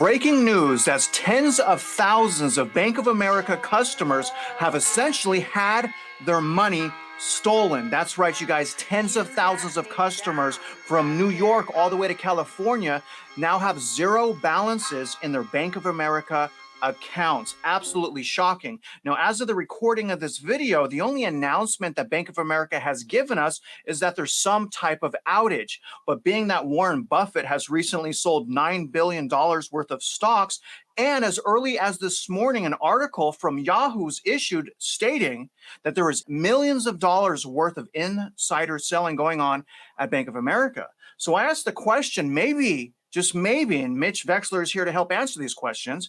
Breaking news as tens of thousands of Bank of America customers have essentially had their money stolen. That's right, you guys. Tens of thousands of customers from New York all the way to California now have zero balances in their Bank of America accounts. Absolutely shocking. Now, as of the recording of this video, the only announcement that Bank of America has given us is that there's some type of outage. But being that Warren Buffett has recently sold $9 billion worth of stocks, and as early as this morning, an article from Yahoo's issued stating that there is millions of dollars worth of insider selling going on at Bank of America. So I asked the question, maybe, just maybe, and Mitch Wexler is here to help answer these questions.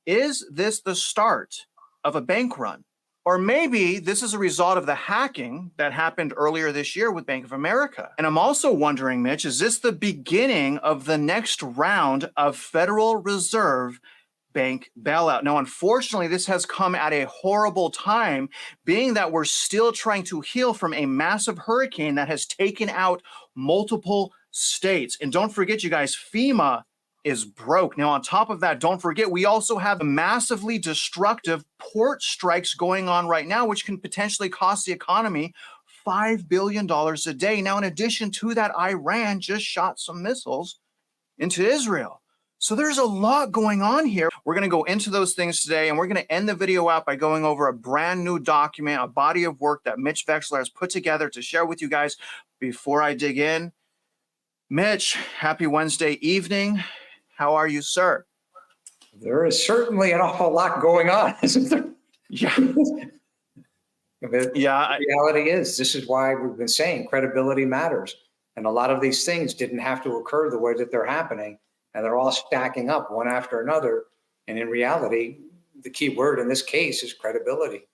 Is this the start of a bank run? Or maybe this is a result of the hacking that happened earlier this year with Bank of America. And I'm also wondering, Mitch, is this the beginning of the next round of Federal Reserve bank bailout? Now, unfortunately, this has come at a horrible time, being that we're still trying to heal from a massive hurricane that has taken out multiple states. And don't forget, you guys, FEMA is broke. Now, on top of that, don't forget, we also have massively destructive port strikes going on right now, which can potentially cost the economy $5 billion a day. Now, in addition to that, Iran just shot some missiles into Israel. So there's a lot going on here. We're going to go into those things today, and we're going to end the video out by going over a brand new document, a body of work that Mitch Wexler has put together to share with you guys. Before I dig in, Mitch, happy Wednesday evening. How are you, sir? There is certainly an awful lot going on, isn't there? Yeah. The reality is, this is why we've been saying credibility matters. And a lot of these things didn't have to occur the way that they're happening. And they're all stacking up one after another. And in reality, the key word in this case is credibility.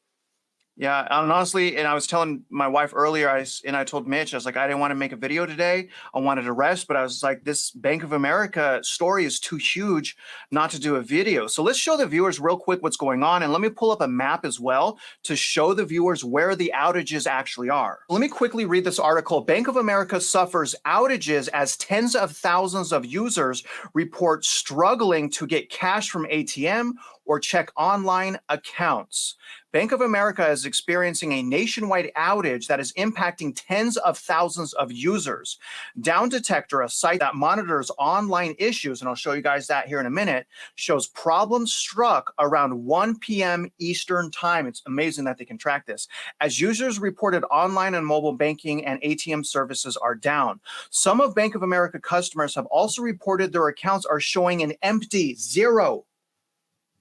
Yeah, and honestly, and I was telling my wife earlier, I told Mitch, I was like, I didn't want to make a video today. I wanted to rest, but I was like, this Bank of America story is too huge not to do a video. So let's show the viewers real quick what's going on. And let me pull up a map as well to show the viewers where the outages actually are. Let me quickly read this article. Bank of America suffers outages as tens of thousands of users report struggling to get cash from ATM or check online accounts. Bank of America is experiencing a nationwide outage that is impacting tens of thousands of users. Down Detector, a site that monitors online issues, and I'll show you guys that here in a minute, shows problems struck around 1 p.m. Eastern time. It's amazing that they can track this. As users reported, online and mobile banking and ATM services are down. Some of Bank of America customers have also reported their accounts are showing an empty zero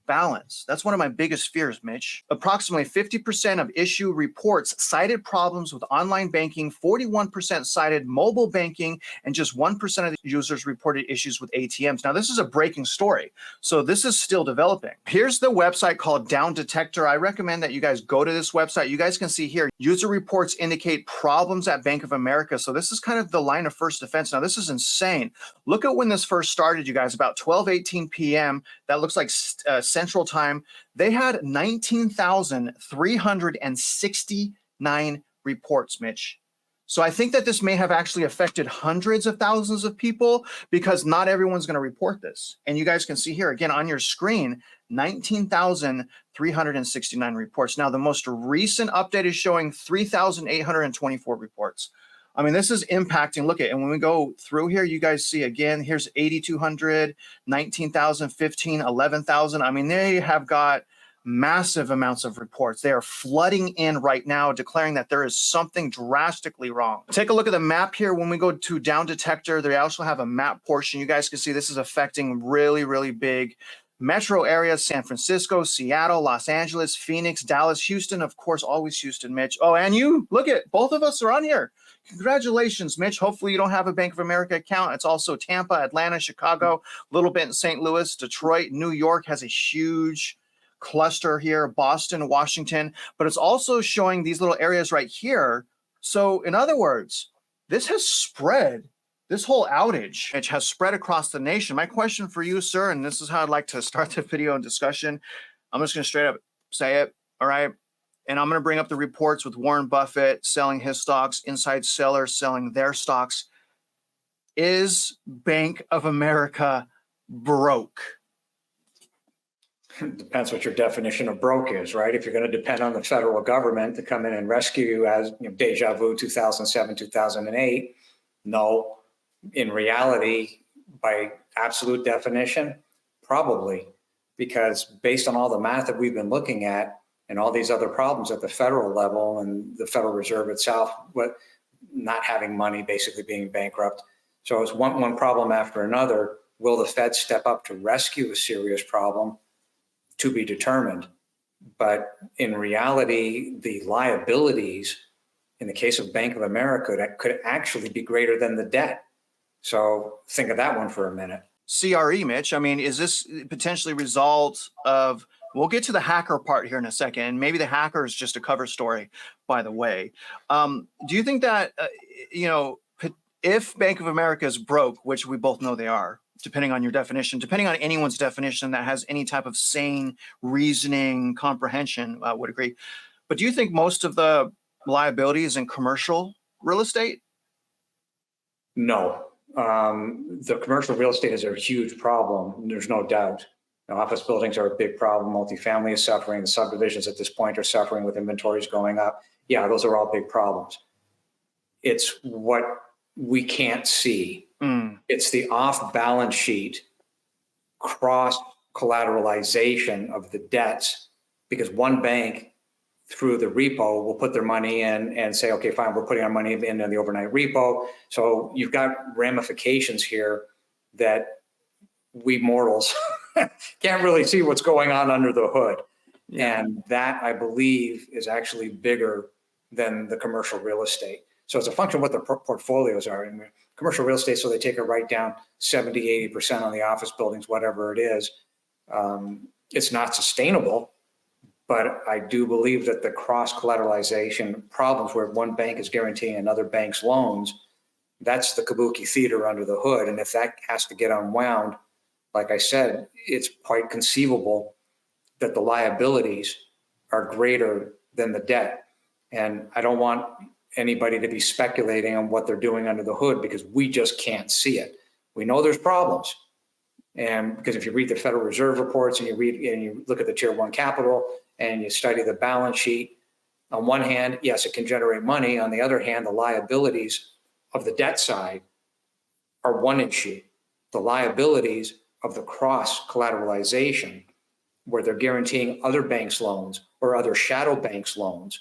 balance. That's one of my biggest fears, Mitch. Approximately 50% of issue reports cited problems with online banking, 41% cited mobile banking, and just 1% of the users reported issues with ATMs. Now, this is a breaking story, so this is still developing. Here's the website called Down Detector. I recommend that you guys go to this website. You guys can see here, user reports indicate problems at Bank of America. So this is kind of the line of first defense. Now, this is insane. Look at when this first started, you guys, about 12:18 p.m. That looks like Central Time. They had 19,369 reports, Mitch. So I think that this may have actually affected hundreds of thousands of people because not everyone's going to report this. And you guys can see here again on your screen, 19,369 reports. Now, the most recent update is showing 3,824 reports. I mean, this is impacting. Look at, and when we go through here, you guys see again, here's 8,200, 19,000, 15, 11,000. I mean, they have got massive amounts of reports. They are flooding in right now, declaring that there is something drastically wrong. Take a look at the map here. When we go to Down Detector, they also have a map portion. You guys can see this is affecting really, really big metro areas: San Francisco, Seattle, Los Angeles, Phoenix, Dallas, Houston, of course, always Houston, Mitch. Oh, and you, look at, both of us are on here. Congratulations, Mitch. Hopefully you don't have a Bank of America account. It's also Tampa, Atlanta, Chicago, a little bit in St. Louis, Detroit, New York has a huge cluster here, Boston, Washington, but it's also showing these little areas right here. So in other words, this has spread. This whole outage, which has spread across the nation. My question for you, sir, and this is how I'd like to start the video and discussion. I'm just going to straight up say it, all right? And I'm going to bring up the reports with Warren Buffett selling his stocks, inside sellers selling their stocks. Is Bank of America broke? Depends what your definition of broke is, right? If you're going to depend on the federal government to come in and rescue you, as deja vu 2007, 2008, no. In reality, by absolute definition, probably, because based on all the math that we've been looking at and all these other problems at the federal level and the Federal Reserve itself, not having money, basically being bankrupt. So it's one problem after another. Will the Fed step up to rescue a serious problem? To be determined. But in reality, the liabilities in the case of Bank of America, that could actually be greater than the debt. So think of that one for a minute. CRE, Mitch, I mean, is this potentially result of, we'll get to the hacker part here in a second, and maybe the hacker is just a cover story, by the way. Do you think that, if Bank of America is broke, which we both know they are, depending on your definition, depending on anyone's definition that has any type of sane reasoning comprehension, would agree. But do you think most of the liability is in commercial real estate? No. The commercial real estate is a huge problem. There's no doubt. Office buildings are a big problem. Multifamily is suffering. The subdivisions at this point are suffering with inventories going up. Yeah, those are all big problems. It's what we can't see. It's the off-balance sheet cross-collateralization of the debts, because one bank through the repo will put their money in and say, okay, fine, we're putting our money in the overnight repo. So you've got ramifications here that we mortals can't really see what's going on under the hood. Yeah. And that, I believe, is actually bigger than the commercial real estate. So it's a function of what the portfolios are. In commercial real estate, so they take a write down 70, 80% on the office buildings, whatever it is. It's not sustainable, but I do believe that the cross-collateralization problems where one bank is guaranteeing another bank's loans, that's the kabuki theater under the hood. And if that has to get unwound, like I said, it's quite conceivable that the liabilities are greater than the debt. And I don't want anybody to be speculating on what they're doing under the hood, because we just can't see it. We know there's problems. And because if you read the Federal Reserve reports and you look at the Tier 1 capital and you study the balance sheet, on one hand, yes, it can generate money. On the other hand, the liabilities of the debt side are one issue. The liabilities of the cross-collateralization, where they're guaranteeing other banks' loans or other shadow banks' loans,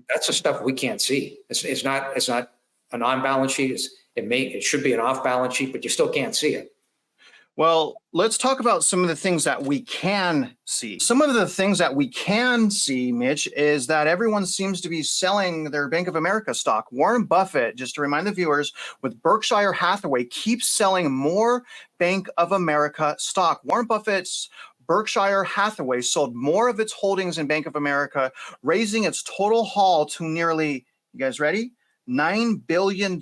that's the stuff we can't see. It's not an on-balance sheet. It should be an off-balance sheet, but you still can't see it. Well, let's talk about some of the things that we can see. Some of the things that we can see, Mitch, is that everyone seems to be selling their Bank of America stock. Warren Buffett, just to remind the viewers, with Berkshire Hathaway, keeps selling more Bank of America stock. Warren Buffett's Berkshire Hathaway sold more of its holdings in Bank of America, raising its total haul to nearly, you guys ready? $9 billion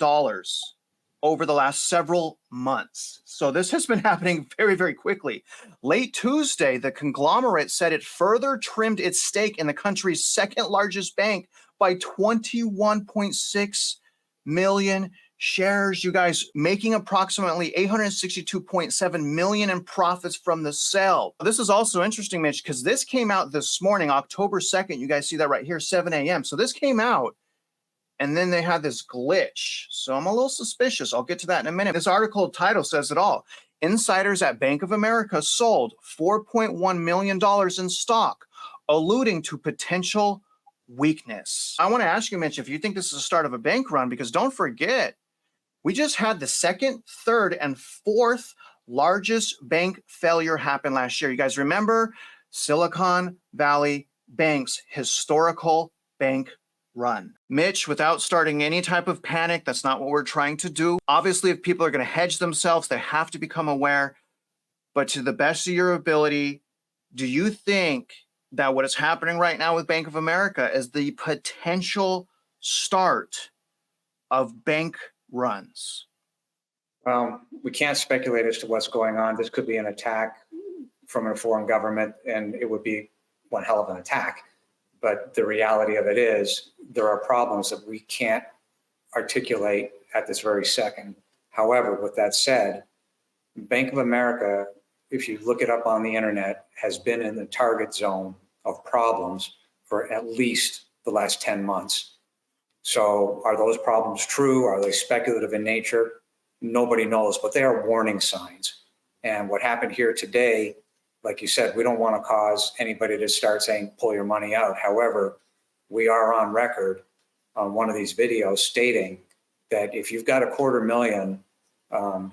over the last several months. So this has been happening very, very quickly. Late Tuesday, the conglomerate said it further trimmed its stake in the country's second largest bank by 21.6 million shares, you guys, making approximately $862.7 million in profits from the sale. This is also interesting, Mitch, because this came out this morning, October 2nd. You guys see that right here, 7 a.m. So this came out, and then they had this glitch. So I'm a little suspicious. I'll get to that in a minute. This article title says it all. Insiders at Bank of America sold $4.1 million in stock, alluding to potential weakness. I want to ask you, Mitch, if you think this is the start of a bank run, because don't forget, we just had the second, third, and fourth largest bank failure happen last year. You guys remember Silicon Valley Bank's historical bank run. Mitch, without starting any type of panic, that's not what we're trying to do. Obviously, if people are going to hedge themselves, they have to become aware. But to the best of your ability, do you think that what is happening right now with Bank of America is the potential start of bank runs? We can't speculate as to what's going on. This could be an attack from a foreign government, and it would be one hell of an attack. But the reality of it is there are problems that we can't articulate at this very second. However, with that said, Bank of America if you look it up on the internet, has been in the target zone of problems for at least the last 10 months. So are those problems true? Are they speculative in nature? Nobody knows, but they are warning signs. And what happened here today, like you said, we don't want to cause anybody to start saying, pull your money out. However, we are on record on one of these videos stating that if you've got $250,000,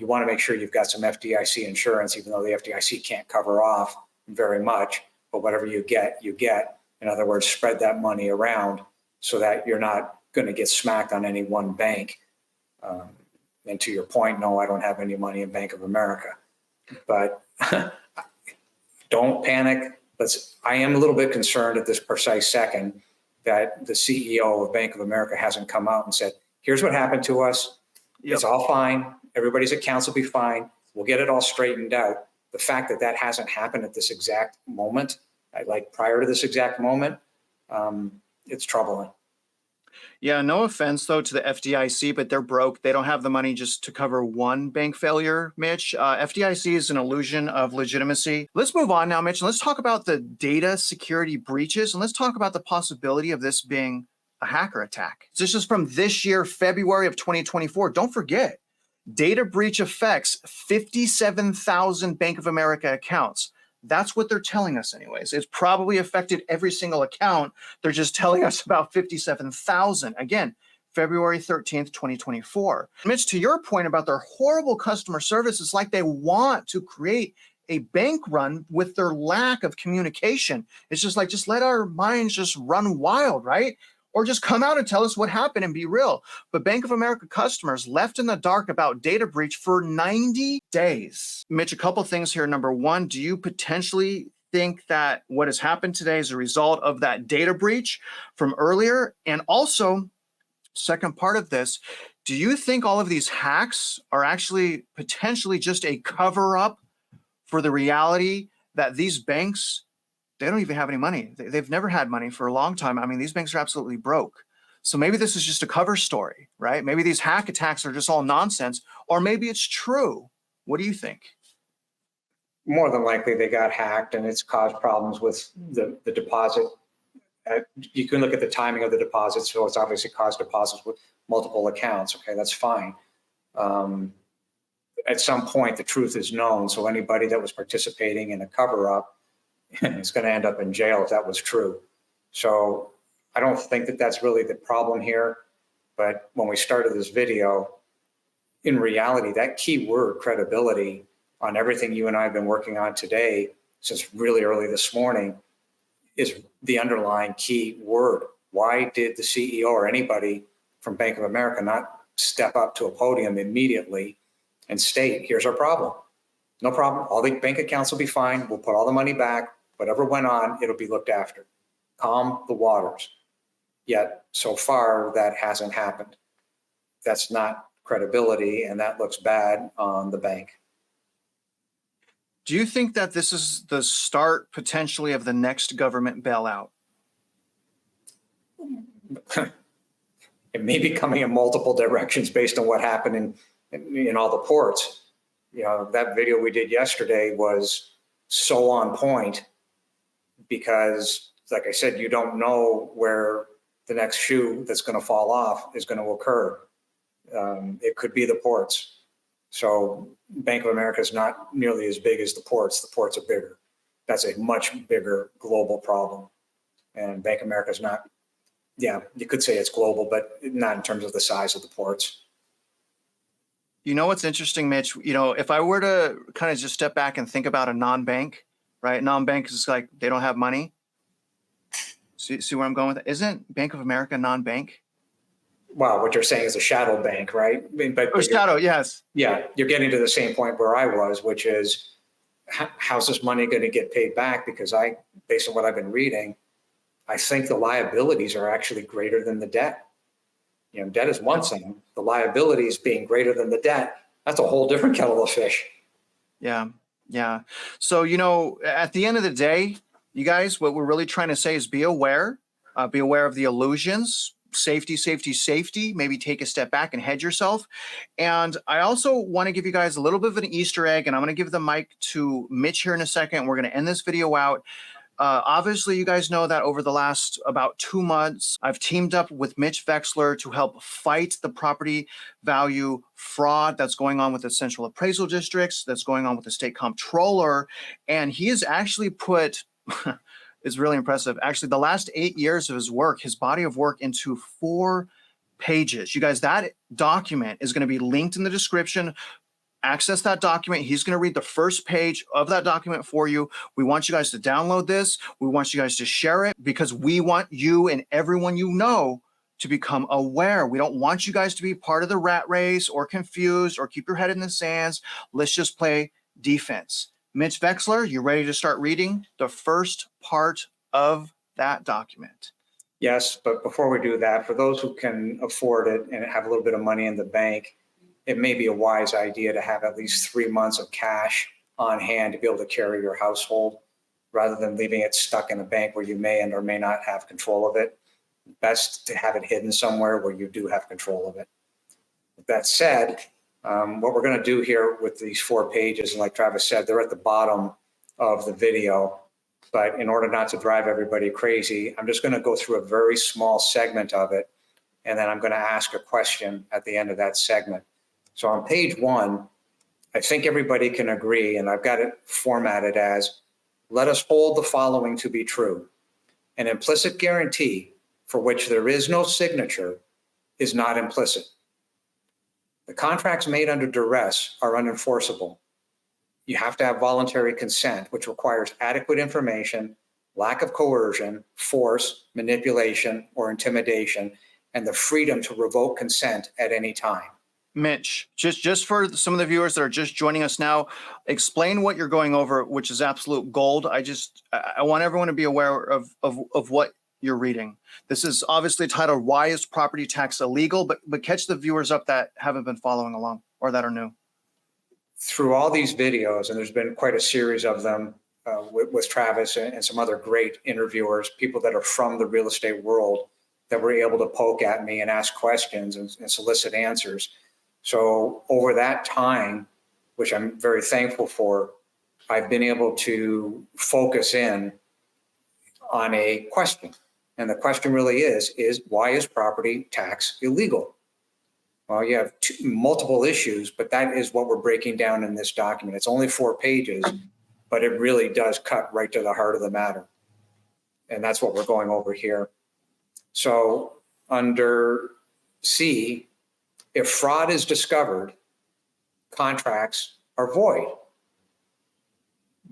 you want to make sure you've got some FDIC insurance, even though the FDIC can't cover off very much, but whatever you get, you get. In other words, spread that money around so that you're not going to get smacked on any one bank. And to your point, no, I don't have any money in Bank of America, but don't panic. I am a little bit concerned at this precise second that the CEO of Bank of America hasn't come out and said, here's what happened to us. Yep. It's all fine. Everybody's accounts will be fine. We'll get it all straightened out. The fact that that hasn't happened at this exact moment, like prior to this exact moment, it's troubling. Yeah, no offense, though, to the FDIC, but they're broke. They don't have the money just to cover one bank failure, Mitch. FDIC is an illusion of legitimacy. Let's move on now, Mitch, and let's talk about the data security breaches, and let's talk about the possibility of this being a hacker attack. This is from this year, February of 2024. Don't forget, data breach affects 57,000 Bank of America accounts. That's what they're telling us anyways. It's probably affected every single account. They're just telling us about 57,000. Again, February 13th, 2024. Mitch, to your point about their horrible customer service, it's like they want to create a bank run with their lack of communication. It's just like, just let our minds just run wild, right? Or just come out and tell us what happened and be real. But Bank of America customers left in the dark about data breach for 90 days. Mitch, a couple things here. Number one, do you potentially think that what has happened today is a result of that data breach from earlier? And also, second part of this, do you think all of these hacks are actually potentially just a cover-up for the reality that these banks, they don't even have any money. They've never had money for a long time. I mean, these banks are absolutely broke. So maybe this is just a cover story, right? Maybe these hack attacks are just all nonsense, or maybe it's true. What do you think? More than likely they got hacked and it's caused problems with the deposit. You can look at the timing of the deposit. So it's obviously caused deposits with multiple accounts. Okay, that's fine. At some point, the truth is known. So anybody that was participating in a cover-up is going to end up in jail if that was true. So I don't think that that's really the problem here. But when we started this video, in reality, that key word, credibility, on everything you and I have been working on today since really early this morning, is the underlying key word. Why did the CEO or anybody from Bank of America not step up to a podium immediately and state, here's our problem? No problem. All the bank accounts will be fine. We'll put all the money back. Whatever went on, it'll be looked after. Calm the waters. Yet, so far, that hasn't happened. That's not credibility, and that looks bad on the bank. Do you think that this is the start potentially of the next government bailout? It may be coming in multiple directions based on what happened in all the ports. You know, that video we did yesterday was so on point because, like I said, you don't know where the next shoe that's going to fall off is going to occur. It could be the ports. So Bank of America is not nearly as big as the ports. The ports are bigger. That's a much bigger global problem. And Bank of America is not, yeah, you could say it's global, but not in terms of the size of the ports. You know what's interesting, Mitch? You know, if I were to kind of just step back and think about a non-bank, right? Non-bank is like they don't have money. See where I'm going with it? Isn't Bank of America non-bank? Well, what you're saying is a shadow bank, right? Or shadow, yes. Yeah, you're getting to the same point where I was, which is how's this money going to get paid back? Because based on what I've been reading, I think the liabilities are actually greater than the debt. You know, debt is one thing. The liabilities being greater than the debt, that's a whole different kettle of fish. Yeah, yeah. So, you know, at the end of the day, you guys, what we're really trying to say is be aware of the illusions. safety, safety, safety, maybe take a step back and hedge yourself. And I also want to give you guys a little bit of an Easter egg, and I'm going to give the mic to Mitch here in a second. We're going to end this video out. Obviously, you guys know that over the last about 2 months, I've teamed up with Mitch Vexler to help fight the property value fraud that's going on with the central appraisal districts, that's going on with the state comptroller. And he has actually put, it's really impressive, actually the last 8 years of his work, his body of work, into 4 pages. You guys, that document is going to be linked in the description. Access that document. He's going to read the first page of that document for you. We want you guys to download this. We want you guys to share it because we want you and everyone you know to become aware. We don't want you guys to be part of the rat race or confused or keep your head in the sands. Let's just play defense. Mitch Vexler, you ready to start reading the first part of that document? Yes, but before we do that, for those who can afford it and have a little bit of money in the bank, it may be a wise idea to have at least 3 months of cash on hand to be able to carry your household rather than leaving it stuck in a bank where you may and or may not have control of it. Best to have it hidden somewhere where you do have control of it. With that said, what we're going to do here with these 4 pages, and like Travis said, they're at the bottom of the video, but in order not to drive everybody crazy, I'm just going to go through a very small segment of it, and then I'm going to ask a question at the end of that segment. So on page 1, I think everybody can agree, and I've got it formatted as, let us hold the following to be true. An implicit guarantee for which there is no signature is not implicit. The contracts made under duress are unenforceable. You have to have voluntary consent, which requires adequate information, lack of coercion, force, manipulation, or intimidation, and the freedom to revoke consent at any time. Mitch, just for some of the viewers that are just joining us now, explain what you're going over, which is absolute gold. I want everyone to be aware of what you're reading. This is obviously titled, Why is Property Tax Illegal? But catch the viewers up that haven't been following along or that are new. Through all these videos, and there's been quite a series of them with Travis and some other great interviewers, people that are from the real estate world that were able to poke at me and ask questions and solicit answers. So over that time, which I'm very thankful for, I've been able to focus in on a question. And the question really is why is property tax illegal? Well, you have multiple issues, but that is what we're breaking down in this document. It's only 4 pages, but it really does cut right to the heart of the matter. And that's what we're going over here. So under C, if fraud is discovered, contracts are void.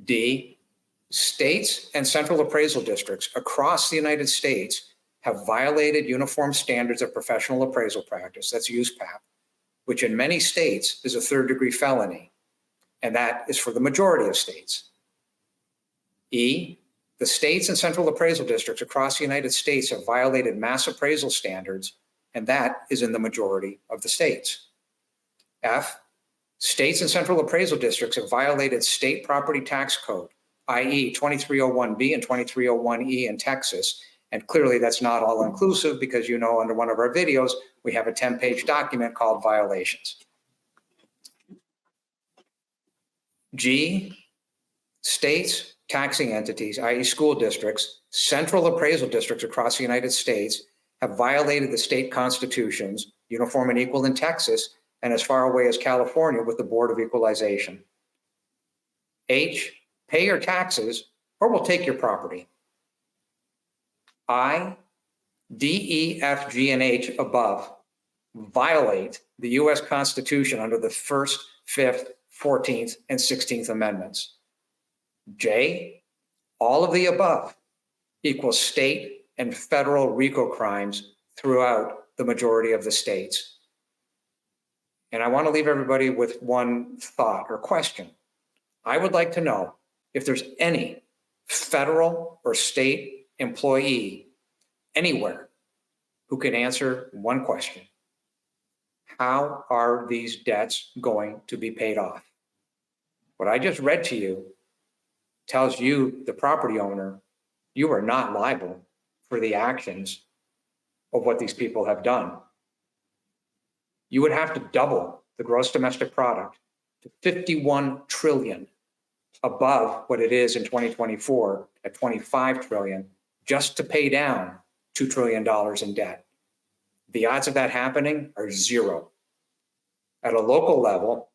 D, states and central appraisal districts across the United States have violated uniform standards of professional appraisal practice, that's USPAP, which in many states is a 3rd-degree felony, and that is for the majority of states. E, the states and central appraisal districts across the United States have violated mass appraisal standards, and that is in the majority of the states. F, states and central appraisal districts have violated state property tax code, i.e. 2301B and 2301E in Texas. And clearly that's not all inclusive because, you know, under one of our videos, we have a 10-page document called violations. G, states, taxing entities, i.e. school districts, central appraisal districts across the United States have violated the state constitutions, uniform and equal in Texas, and as far away as California with the Board of Equalization. H, pay your taxes or we'll take your property. I, D, E, F, G, and H above violate the U.S. Constitution under the 1st, 5th, 14th, and 16th Amendments. J, all of the above equals state and federal RICO crimes throughout the majority of the states. And I want to leave everybody with one thought or question. I would like to know if there's any federal or state employee anywhere who can answer one question. How are these debts going to be paid off? What I just read to you tells you, the property owner, you are not liable for the actions of what these people have done. You would have to double the gross domestic product to 51 trillion above what it is in 2024 at 25 trillion just to pay down $2 trillion in debt. The odds of that happening are zero. At a local level,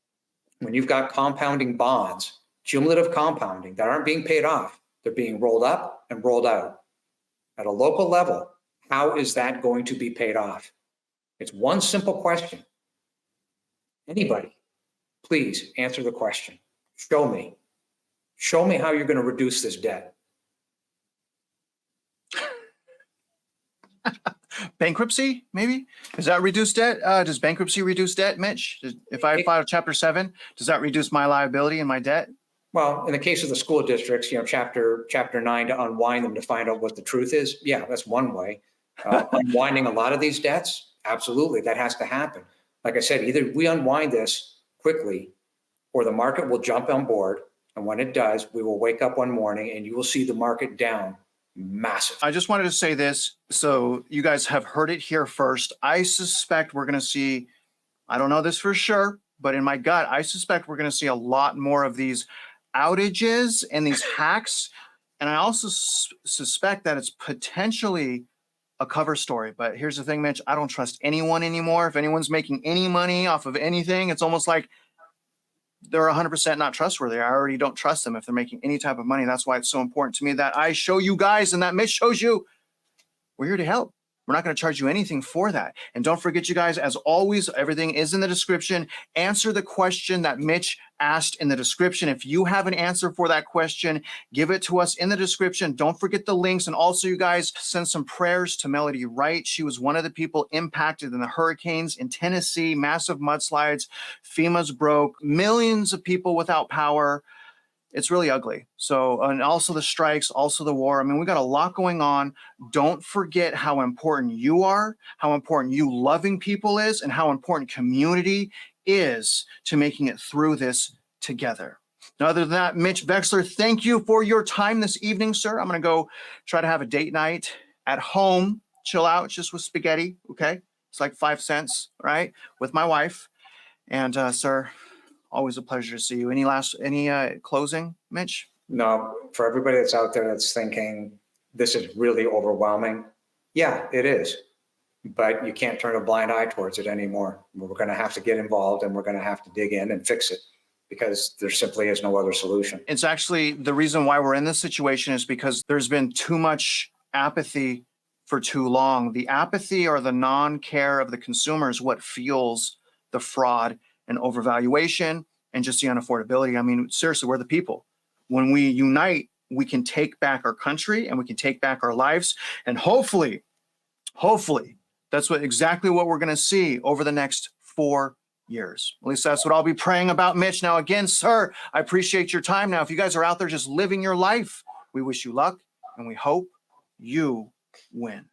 when you've got compounding bonds, cumulative compounding that aren't being paid off, they're being rolled up and rolled out. At a local level, how is that going to be paid off? It's one simple question. Anybody, please answer the question. Show me. Show me how you're going to reduce this debt. Bankruptcy, maybe? Does that reduce debt? Does bankruptcy reduce debt, Mitch? If I file Chapter 7, does that reduce my liability and my debt? Well, in the case of the school districts, Chapter 9 to unwind them to find out what the truth is. Yeah, that's one way. Unwinding a lot of these debts, absolutely, that has to happen. Like I said, either we unwind this quickly or the market will jump on board. And when it does, we will wake up one morning and you will see the market down massive. I just wanted to say this. So you guys have heard it here first. I suspect we're going to see, I don't know this for sure, but in my gut, I suspect we're going to see a lot more of these outages and these hacks. And I also suspect that it's potentially a cover story. But here's the thing, Mitch, I don't trust anyone anymore. If anyone's making any money off of anything, it's almost like they're 100% not trustworthy. I already don't trust them if they're making any type of money. That's why it's so important to me that I show you guys and that Mitch shows you we're here to help. We're not going to charge you anything for that. And don't forget, you guys, as always, everything is in the description. Answer the question that Mitch asked in the description. If you have an answer for that question, give it to us in the description. Don't forget the links. And also, you guys, send some prayers to Melody Wright. She was one of the people impacted in the hurricanes in Tennessee, massive mudslides. FEMA's broke, millions of people without power. It's really ugly. So, and also the strikes, also the war. I mean, we got a lot going on. Don't forget how important you are, how important you loving people is, and how important community is to making it through this together. Now, other than that, Mitch Vexler, thank you for your time this evening, sir. I'm going to go try to have a date night at home, chill out just with spaghetti. Okay. It's like 5 cents, right? With my wife. And, sir, always a pleasure to see you. Any closing, Mitch? No, for everybody that's out there that's thinking this is really overwhelming. Yeah, it is. But you can't turn a blind eye towards it anymore. We're going to have to get involved and we're going to have to dig in and fix it because there simply is no other solution. It's actually the reason why we're in this situation is because there's been too much apathy for too long. The apathy or the non-care of the consumer is what fuels the fraud and overvaluation and just the unaffordability. I mean, seriously, we're the people. When we unite, we can take back our country and we can take back our lives. And hopefully, that's exactly what we're going to see over the next 4 years. At least that's what I'll be praying about, Mitch. Now, again, sir, I appreciate your time. Now, if you guys are out there just living your life, we wish you luck and we hope you win.